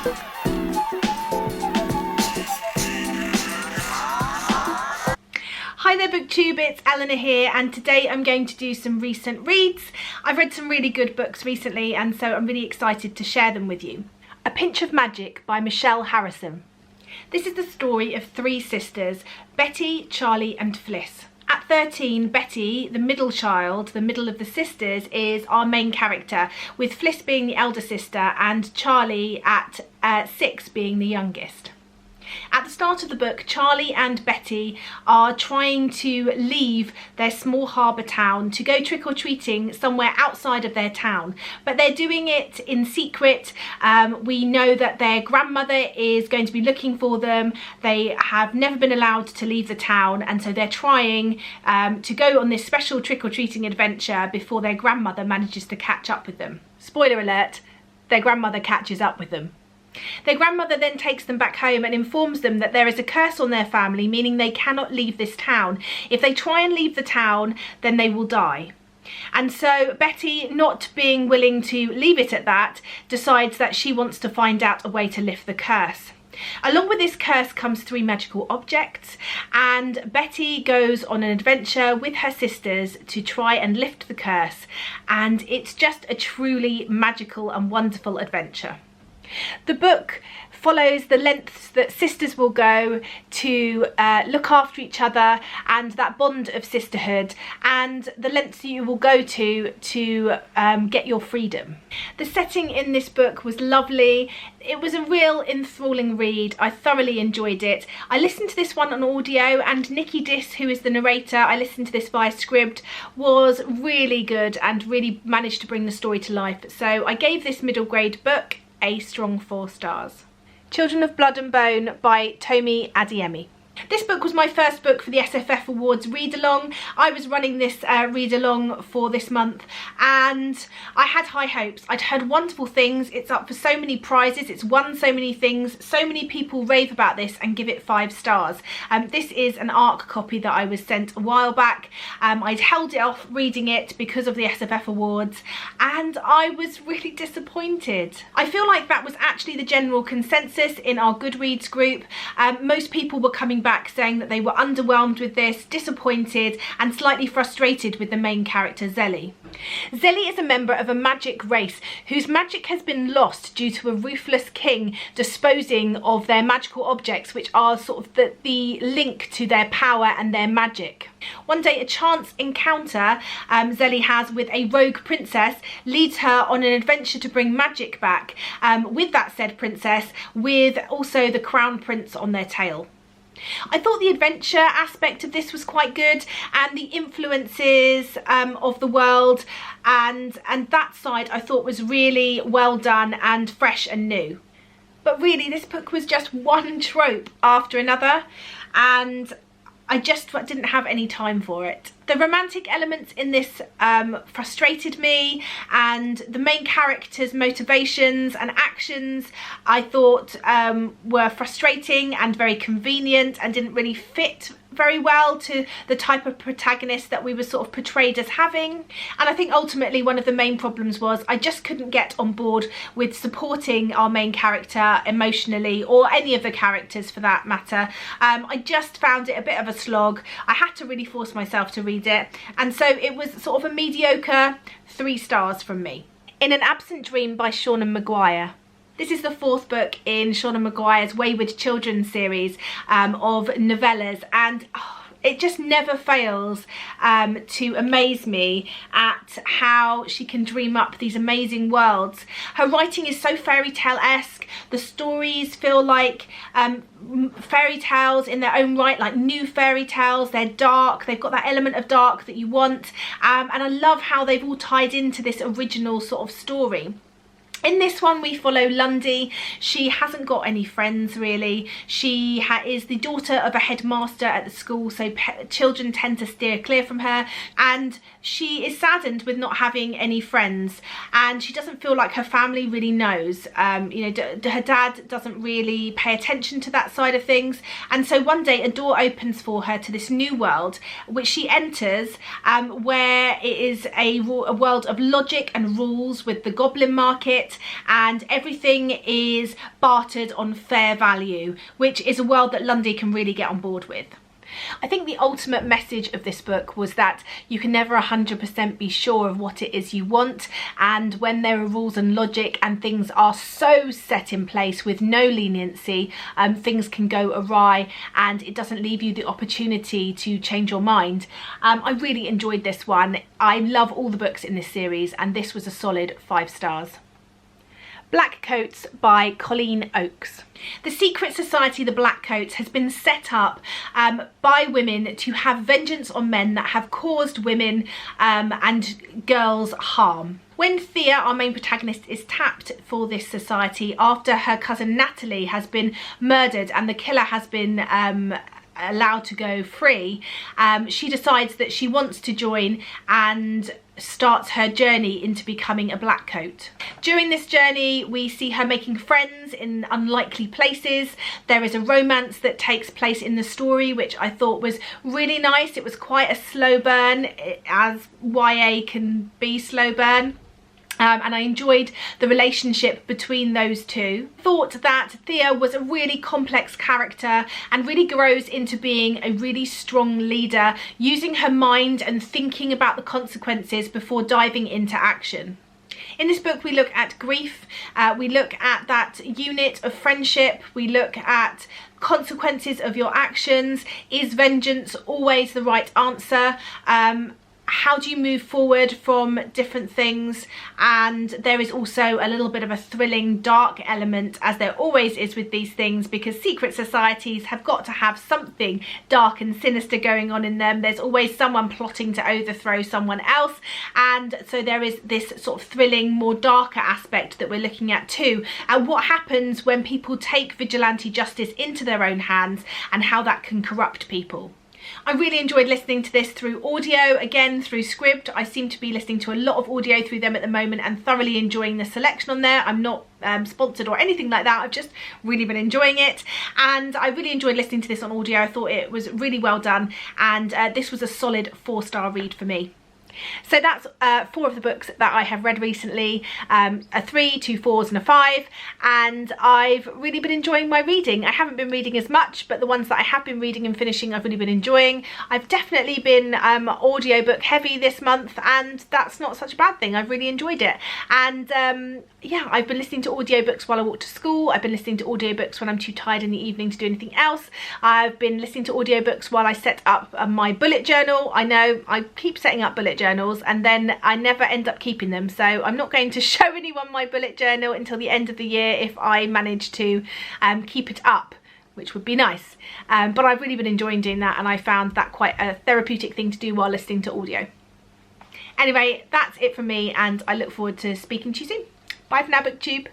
Hi there BookTube, it's Eleanor here, and today I'm going to do some recent reads. I've read some really good books recently, and so I'm really excited to share them with you. A Pinch of Magic by Michelle Harrison. This is the story of three sisters, Betty, Charlie and Fliss. At 13, Betty, the middle child, the middle of the sisters, is our main character, with Fliss being the elder sister and Charlie at 6 being the youngest. At the start of the book, Charlie and Betty are trying to leave their small harbour town to go trick-or-treating somewhere outside of their town, but they're doing it in secret. We know that their grandmother is going to be looking for them. They have never been allowed to leave the town, and so they're trying to go on this special trick-or-treating adventure before their grandmother manages to catch up with them. Spoiler alert, their grandmother catches up with them. Their grandmother then takes them back home and informs them that there is a curse on their family, meaning they cannot leave this town. If they try and leave the town, then they will die. And so Betty, not being willing to leave it at that, decides that she wants to find out a way to lift the curse. Along with this curse comes 3 magical objects, and Betty goes on an adventure with her sisters to try and lift the curse, and it's just a truly magical and wonderful adventure. The book follows the lengths that sisters will go to look after each other and that bond of sisterhood, and the lengths you will go to get your freedom. The setting in this book was lovely. It was a real enthralling read. I thoroughly enjoyed it. I listened to this one on audio, and Nikki Diss, who is the narrator, I listened to this via Scribd, was really good and really managed to bring the story to life. So I gave this middle grade book a strong 4 stars. Children of Blood and Bone by Tomi Adeyemi. This book was my first book for the SFF Awards read-along. I was running this read-along for this month, and I had high hopes. I'd heard wonderful things. It's up for so many prizes. It's won so many things. So many people rave about this and give it 5 stars. This is an ARC copy that I was sent a while back. I'd held it off reading it because of the SFF Awards, and I was really disappointed. I feel like that was actually the general consensus in our Goodreads group. Most people were coming back saying that they were underwhelmed with this, disappointed and slightly frustrated with the main character Zelly. Zelly is a member of a magic race whose magic has been lost due to a ruthless king disposing of their magical objects, which are sort of the link to their power and their magic. One day a chance encounter Zelly has with a rogue princess leads her on an adventure to bring magic back, with that said princess, with also the crown prince on their tail. I thought the adventure aspect of this was quite good, and the influences of the world and that side I thought was really well done and fresh and new. But really this book was just one trope after another, and I just didn't have any time for it. The romantic elements in this frustrated me, and the main character's motivations and actions I thought were frustrating and very convenient and didn't really fit very well to the type of protagonist that we were sort of portrayed as having. And I think ultimately one of the main problems was I just couldn't get on board with supporting our main character emotionally, or any of the characters for that matter. I just found it a bit of a slog. I had to really force myself to read it, and so it was sort of a mediocre 3 stars from me. In an Absent Dream by Seanan McGuire. This is the 4th book in Seanan McGuire's Wayward Children series of novellas, and it just never fails to amaze me at how she can dream up these amazing worlds. Her writing is so fairy tale-esque. The stories feel like fairy tales in their own right, like new fairy tales. They're dark, they've got that element of dark that you want, and I love how they've all tied into this original sort of story. In this one we follow Lundy. She hasn't got any friends really. She is the daughter of a headmaster at the school, so children tend to steer clear from her, and she is saddened with not having any friends, and she doesn't feel like her family really knows. You know, her dad doesn't really pay attention to that side of things, and so one day a door opens for her to this new world which she enters, where it is a world of logic and rules with the goblin market. it, and everything is bartered on fair value, which is a world that Lundy can really get on board with. I think the ultimate message of this book was that you can never 100% be sure of what it is you want, and when there are rules and logic and things are so set in place with no leniency, things can go awry and it doesn't leave you the opportunity to change your mind. I really enjoyed this one. I love all the books in this series, and this was a solid 5 stars. Black Coats by Colleen Oakes. The secret society, the Black Coats, has been set up by women to have vengeance on men that have caused women and girls harm. When Thea, our main protagonist, is tapped for this society after her cousin Natalie has been murdered and the killer has been allowed to go free, she decides that she wants to join and starts her journey into becoming a black coat. During this journey we see her making friends in unlikely places. There is a romance that takes place in the story which I thought was really nice. It was quite a slow burn, as YA can be slow burn. And I enjoyed the relationship between those two. Thought that Thea was a really complex character and really grows into being a really strong leader, using her mind and thinking about the consequences before diving into action. In this book we look at grief, we look at that unit of friendship, we look at consequences of your actions. Is vengeance always the right answer? How do you move forward from different things? And there is also a little bit of a thrilling dark element, as there always is with these things, because secret societies have got to have something dark and sinister going on in them. There's always someone plotting to overthrow someone else, and so there is this sort of thrilling, more darker aspect that we're looking at too, and what happens when people take vigilante justice into their own hands and how that can corrupt people. I really enjoyed listening to this through audio, again through Scribd. I seem to be listening to a lot of audio through them at the moment and thoroughly enjoying the selection on there. I'm not sponsored or anything like that, I've just really been enjoying it, and I really enjoyed listening to this on audio. I thought it was really well done, and this was a solid 4-star read for me. So that's 4 of the books that I have read recently, a 3, 2 4s and a 5, and I've really been enjoying my reading. I haven't been reading as much, but the ones that I have been reading and finishing I've really been enjoying. I've definitely been audiobook heavy this month, and that's not such a bad thing. I've really enjoyed it, and yeah, I've been listening to audiobooks while I walk to school. I've been listening to audiobooks when I'm too tired in the evening to do anything else. I've been listening to audiobooks while I set up my bullet journal. I know I keep setting up bullet journals and then I never end up keeping them, so I'm not going to show anyone my bullet journal until the end of the year if I manage to keep it up, which would be nice. But I've really been enjoying doing that, and I found that quite a therapeutic thing to do while listening to audio. Anyway, that's it from me, and I look forward to speaking to you soon. Bye for now, BookTube.